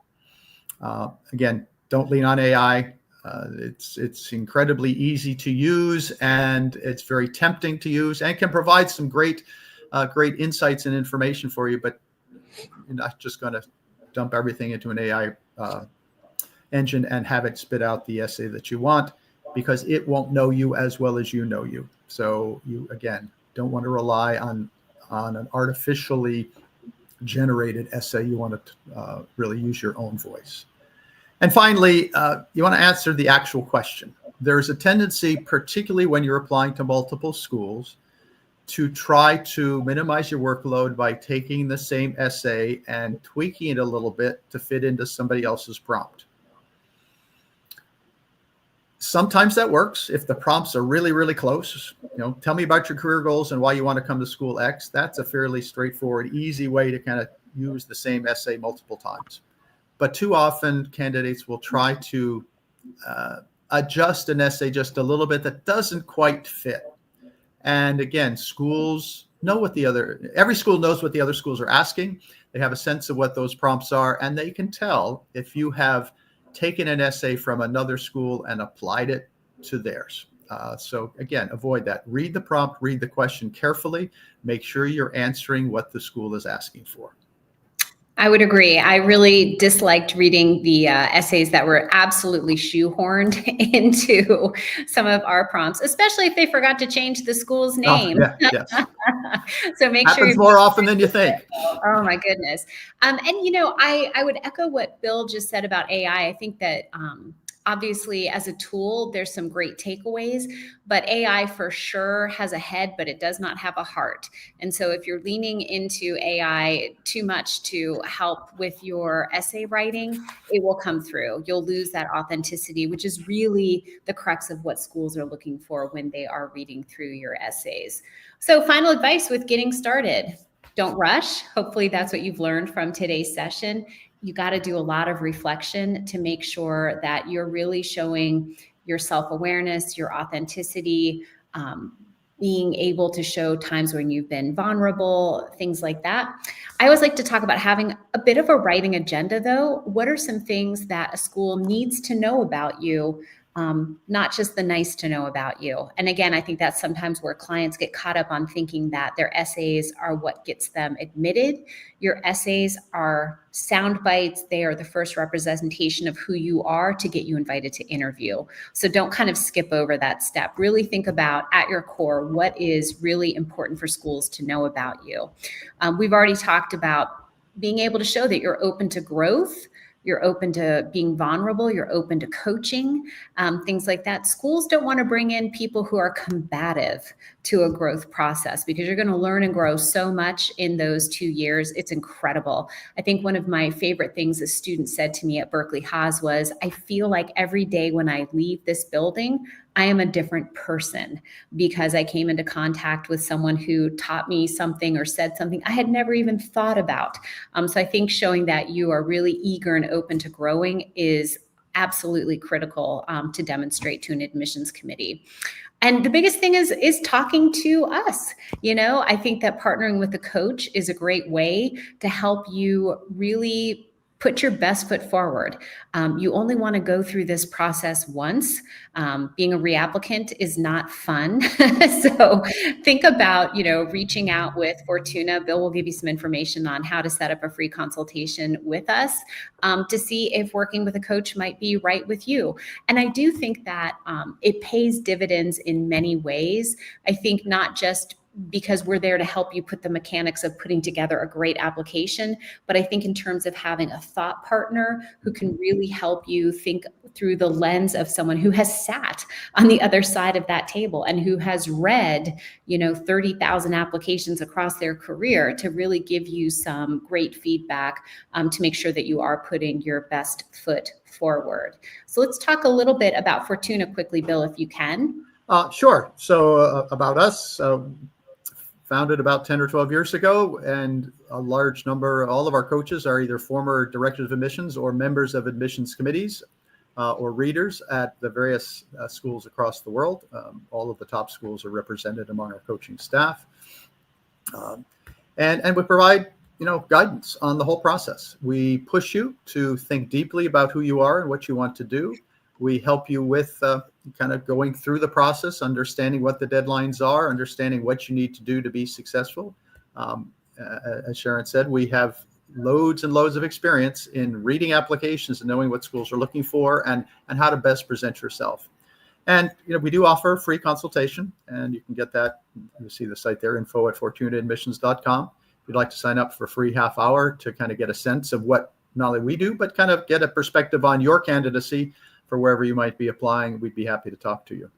Again, don't lean on AI. It's incredibly easy to use, and it's very tempting to use, and can provide some great insights and information for you. But you're not just going to dump everything into an AI engine and have it spit out the essay that you want, because it won't know you as well as you know you. So you, again, don't want to rely on an artificially generated essay. You want to really use your own voice. And finally, you want to answer the actual question. There's a tendency, particularly when you're applying to multiple schools, to try to minimize your workload by taking the same essay and tweaking it a little bit to fit into somebody else's prompt. Sometimes that works if the prompts are really, really close. You know, tell me about your career goals and why you want to come to school X. That's a fairly straightforward, easy way to kind of use the same essay multiple times. But too often, candidates will try to adjust an essay just a little bit that doesn't quite fit. And again, schools know every school knows what the other schools are asking. They have a sense of what those prompts are, and they can tell if you have taken an essay from another school and applied it to theirs. So again, avoid that. Read the prompt, read the question carefully. Make sure you're answering what the school is asking for. I would agree. I really disliked reading the essays that were absolutely shoehorned into some of our prompts, especially if they forgot to change the school's name. Oh, yeah, yes. So make sure happens more often than you think. Oh my goodness. And you know, I would echo what Bill just said about AI. I think that obviously as a tool, there's some great takeaways, but AI for sure has a head, but it does not have a heart. And so if you're leaning into AI too much to help with your essay writing, it will come through. You'll lose that authenticity, which is really the crux of what schools are looking for when they are reading through your essays. So final advice with getting started: don't rush. Hopefully that's what you've learned from today's session. You got to do a lot of reflection to make sure that you're really showing your self-awareness, your authenticity, being able to show times when you've been vulnerable, things like that. I always like to talk about having a bit of a writing agenda though. What are some things that a school needs to know about you not just the nice to know about you. And again, I think that's sometimes where clients get caught up on thinking that their essays are what gets them admitted. Your essays are sound bites. They are the first representation of who you are to get you invited to interview. So don't kind of skip over that step. Really think about, at your core, what is really important for schools to know about you. We've already talked about being able to show that you're open to growth, you're open to being vulnerable, you're open to coaching, things like that. Schools don't want to bring in people who are combative to a growth process, because you're going to learn and grow so much in those 2 years. It's incredible. I think one of my favorite things a student said to me at Berkeley Haas was, I feel like every day when I leave this building, I am a different person, because I came into contact with someone who taught me something or said something I had never even thought about. So I think showing that you are really eager and open to growing is absolutely critical to demonstrate to an admissions committee. And the biggest thing is talking to us. I think that partnering with a coach is a great way to help you really put your best foot forward. You only want to go through this process once. Being a reapplicant is not fun. So think about, reaching out with Fortuna. Bill will give you some information on how to set up a free consultation with us to see if working with a coach might be right with you. And I do think that it pays dividends in many ways. I think not just because we're there to help you put the mechanics of putting together a great application, but I think in terms of having a thought partner who can really help you think through the lens of someone who has sat on the other side of that table and who has read, 30,000 applications across their career, to really give you some great feedback to make sure that you are putting your best foot forward. So let's talk a little bit about Fortuna quickly, Bill, if you can. Sure. So about us, founded about 10 or 12 years ago, and a large number, all of our coaches are either former directors of admissions or members of admissions committees or readers at the various schools across the world. All of the top schools are represented among our coaching staff. And we provide, guidance on the whole process. We push you to think deeply about who you are and what you want to do. We help you with kind of going through the process, understanding what the deadlines are, understanding what you need to do to be successful. As Sharon said, we have loads and loads of experience in reading applications and knowing what schools are looking for and how to best present yourself. And we do offer free consultation, and you can get that. You see the site there, info@fortunaadmissions.com. If you'd like to sign up for a free half hour to kind of get a sense of what not only we do, but kind of get a perspective on your candidacy for wherever you might be applying, we'd be happy to talk to you.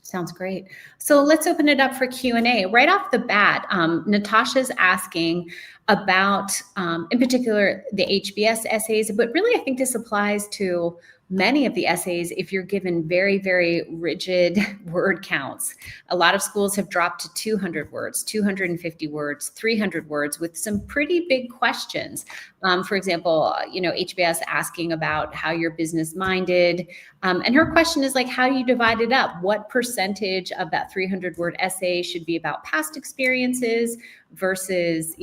Sounds great. So let's open it up for Q&A. Right off the bat, Natasha's asking about, in particular, the HBS essays, but really I think this applies to many of the essays if you're given very, very rigid word counts. A lot of schools have dropped to 200 words, 250 words, 300 words with some pretty big questions. For example, HBS asking about how you're business minded. And her question is like, how do you divide it up? What percentage of that 300 word essay should be about past experiences versus,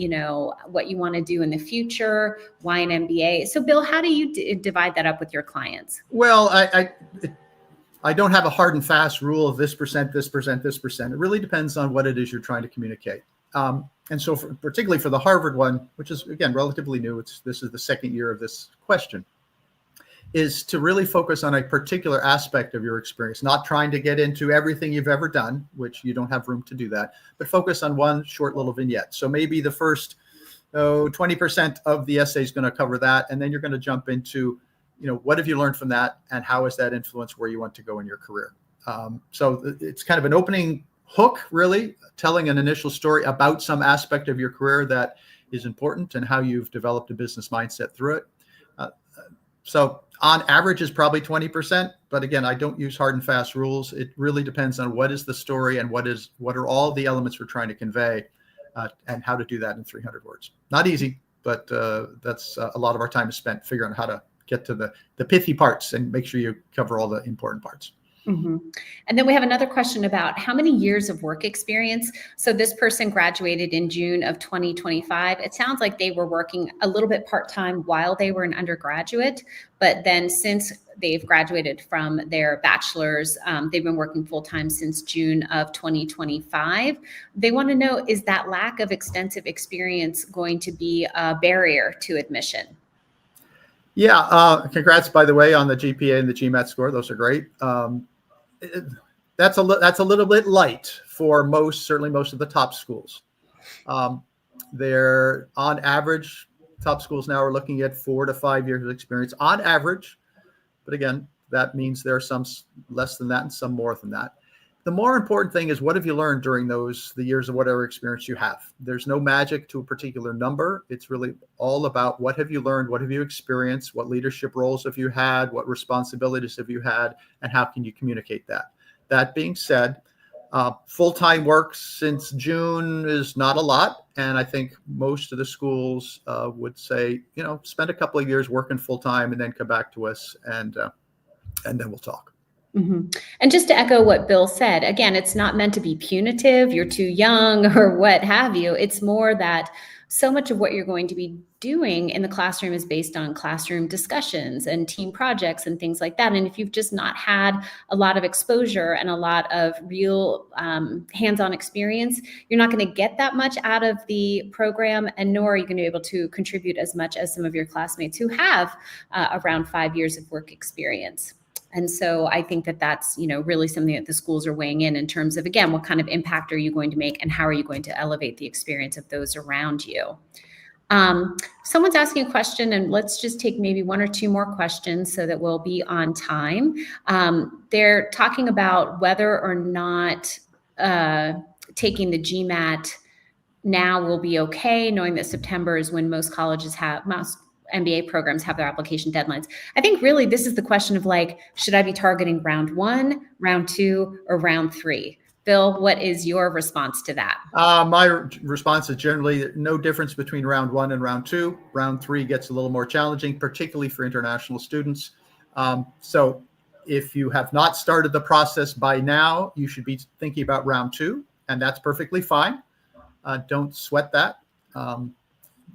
what you want to do in the future? Why an MBA? So Bill, how do you divide that up with your clients? Well, I don't have a hard and fast rule of this percent, this percent, this percent. It really depends on what it is you're trying to communicate. And so particularly for the Harvard one, which is, again, relatively new, this is the second year of this question, is to really focus on a particular aspect of your experience, not trying to get into everything you've ever done, which you don't have room to do that, but focus on one short little vignette. So maybe the first 20% of the essay is going to cover that, and then you're going to jump into, what have you learned from that, and how has that influenced where you want to go in your career? So it's kind of an opening hook, really, telling an initial story about some aspect of your career that is important and how you've developed a business mindset through it. So on average is probably 20%, but again, I don't use hard and fast rules. It really depends on what is the story and what are all the elements we're trying to convey, and how to do that in 300 words. Not easy, but that's a lot of our time is spent figuring out how to get to the pithy parts and make sure you cover all the important parts. Mhm. And then we have another question about how many years of work experience. So this person graduated in June of 2025. It sounds like they were working a little bit part-time while they were an undergraduate, but then since they've graduated from their bachelor's, they've been working full-time since June of 2025. They want to know, is that lack of extensive experience going to be a barrier to admission? Yeah, congrats, by the way, on the GPA and the GMAT score. Those are great. That's a little bit light for certainly most of the top schools. They're on average, top schools now are looking at 4 to 5 years of experience on average. But again, that means there are some less than that and some more than that. The more important thing is, what have you learned during the years of whatever experience you have? There's no magic to a particular number. It's really all about what have you learned, what have you experienced, what leadership roles have you had, what responsibilities have you had, and how can you communicate that? That being said, full-time work since June is not a lot. And I think most of the schools would say, spend a couple of years working full-time and then come back to us and then we'll talk. Mm-hmm. And just to echo what Bill said, again, it's not meant to be punitive, you're too young or what have you. It's more that so much of what you're going to be doing in the classroom is based on classroom discussions and team projects and things like that. And if you've just not had a lot of exposure and a lot of real hands-on experience, you're not going to get that much out of the program, and nor are you going to be able to contribute as much as some of your classmates who have around 5 years of work experience. And so I think that that's, really something that the schools are weighing in terms of, again, what kind of impact are you going to make and how are you going to elevate the experience of those around you? Someone's asking a question, and let's just take maybe 1 or 2 more questions so that we'll be on time. They're talking about whether or not taking the GMAT now will be okay, knowing that September is when most MBA programs have their application deadlines. I think really this is the question of should I be targeting round 1, round 2, or round 3? Bill, what is your response to that? My response is generally no difference between round 1 and round 2. Round 3 gets a little more challenging, particularly for international students. So if you have not started the process by now, you should be thinking about round 2, and that's perfectly fine. Don't sweat that.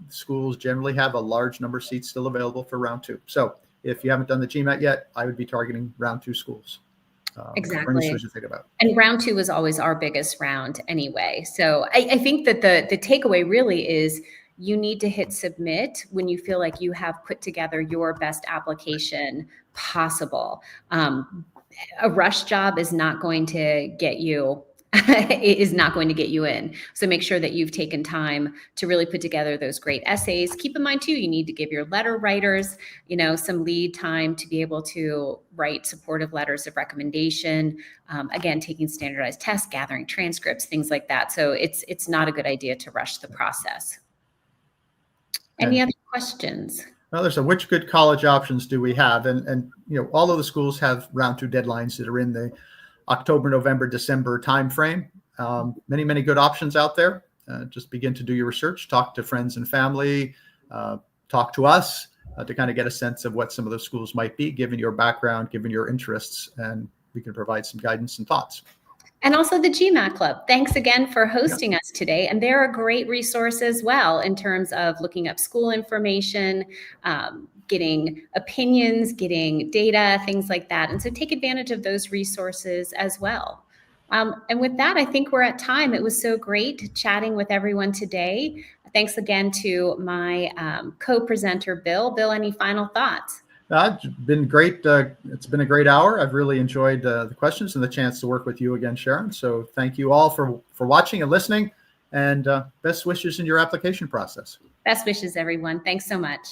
Schools generally have a large number of seats still available for round 2. So if you haven't done the GMAT yet, I would be targeting round 2 schools. Exactly. To think about. And round 2 is always our biggest round anyway. So I think that the takeaway really is you need to hit submit when you feel like you have put together your best application possible. A rush job is not going to get you in. So make sure that you've taken time to really put together those great essays. Keep in mind too, you need to give your letter writers, some lead time to be able to write supportive letters of recommendation. Again, taking standardized tests, gathering transcripts, things like that. So it's not a good idea to rush the process. Any other questions? Well, there's which good college options do we have? And all of the schools have round 2 deadlines that are in the October, November, December timeframe. Many good options out there. Just begin to do your research, talk to friends and family, talk to us to kind of get a sense of what some of those schools might be, given your background, given your interests, and we can provide some guidance and thoughts. And also the GMAT Club. Thanks again for hosting us today. And they're a great resource as well in terms of looking up school information, getting opinions, getting data, things like that. And so take advantage of those resources as well. And with that, I think we're at time. It was so great chatting with everyone today. Thanks again to my co-presenter, Bill. Bill, any final thoughts? It's been great. It's been a great hour. I've really enjoyed the questions and the chance to work with you again, Sharon. So thank you all for watching and listening, and best wishes in your application process. Best wishes, everyone. Thanks so much.